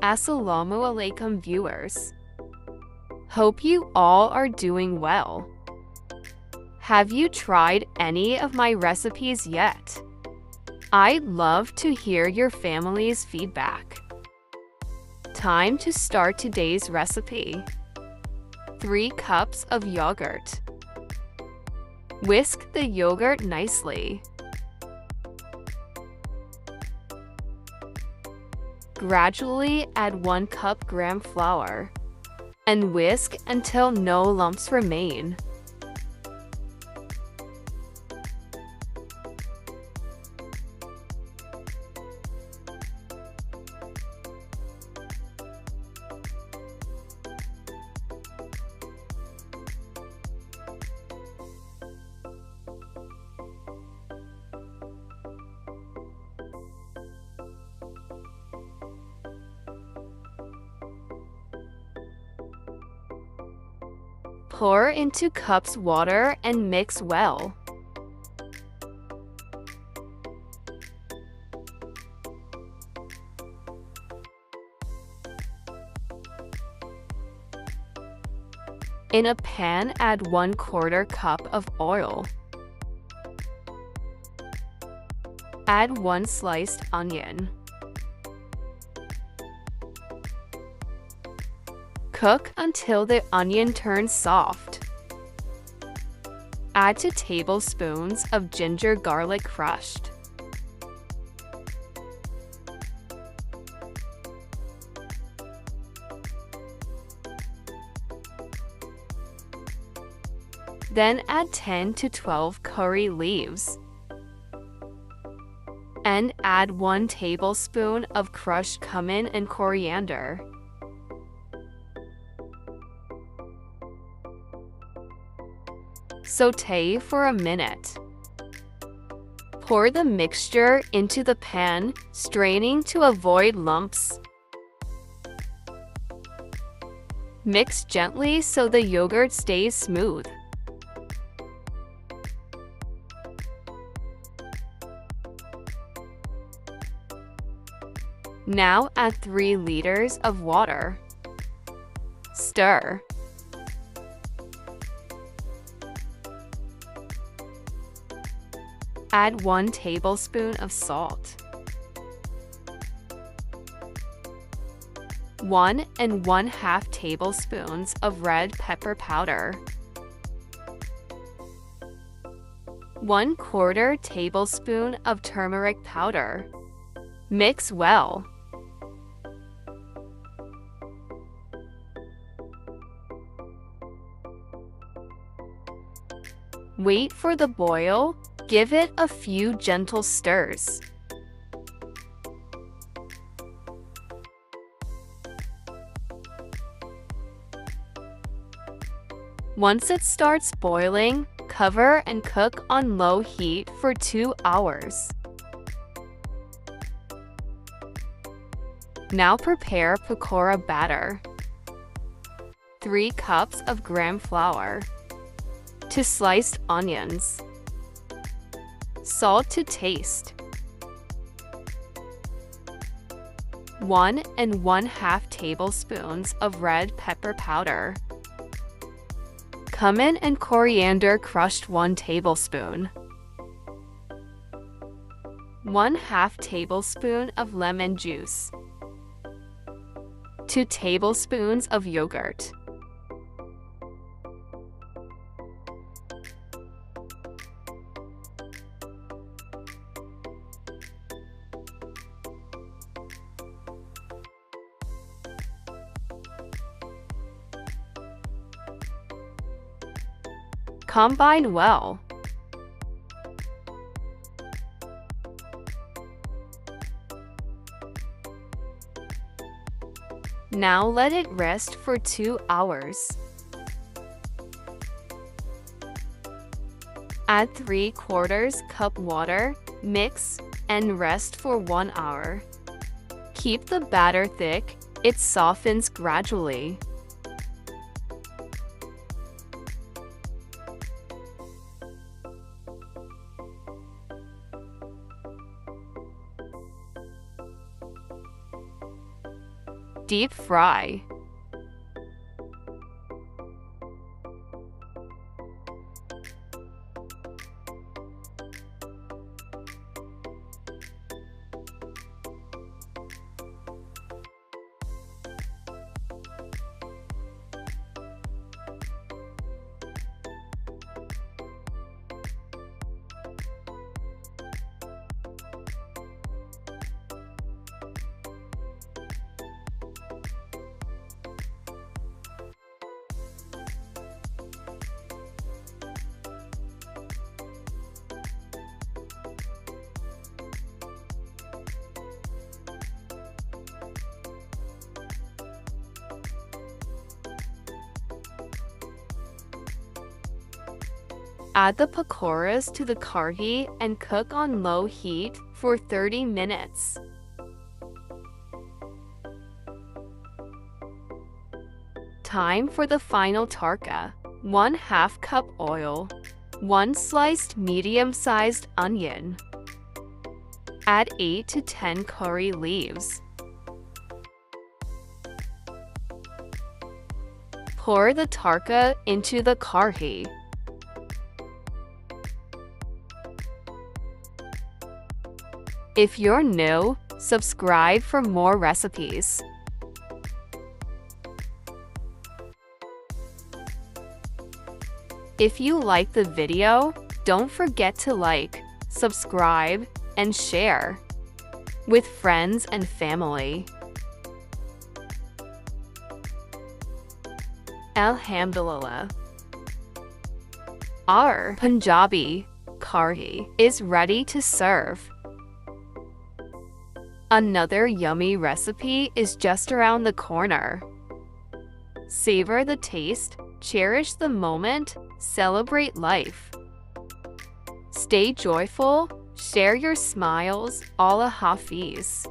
Assalamu alaikum viewers. Hope you all are doing well. Have you tried any of my recipes yet? I'd love to hear your family's feedback. Time to start today's recipe. 3 cups of yogurt. Whisk the yogurt nicely. Gradually add 1 cup gram flour and whisk until no lumps remain. Pour into cups water and mix well. In a pan, add 1/4 cup of oil. Add 1 sliced onion. Cook until the onion turns soft. Add 2 tablespoons of ginger garlic crushed. Then add 10 to 12 curry leaves. And add 1 tablespoon of crushed cumin and coriander. Sauté for a minute. Pour the mixture into the pan, straining to avoid lumps. Mix gently so the yogurt stays smooth. Now add 3 liters of water. Stir. Add 1 tablespoon of salt. 1 1/2 tablespoons of red pepper powder. 1/4 tablespoon of turmeric powder. Mix well. Wait for the boil. Give it a few gentle stirs. Once it starts boiling, cover and cook on low heat for 2 hours. Now prepare pakora batter. 3 cups of gram flour. 2 sliced onions. Salt to taste. 1 1/2 tablespoons of red pepper powder. Cumin and coriander crushed 1 tablespoon. 1/2 tablespoon of lemon juice. 2 tablespoons of yogurt. Combine well. Now let it rest for 2 hours. Add 3/4 cup water, mix, and rest for 1 hour. Keep the batter thick, it softens gradually. Deep fry. Add the pakoras to the karhi and cook on low heat for 30 minutes. Time for the final tarka. 1/2 cup oil. 1 sliced medium-sized onion. Add 8 to 10 curry leaves. Pour the tarka into the karhi. If you're new, subscribe for more recipes. If you like the video, don't forget to like, subscribe, and share with friends and family. Alhamdulillah. Our Punjabi Karhi is ready to serve. Another yummy recipe is just around the corner. Savor the taste, cherish the moment, celebrate life. Stay joyful, share your smiles, Allah Hafiz.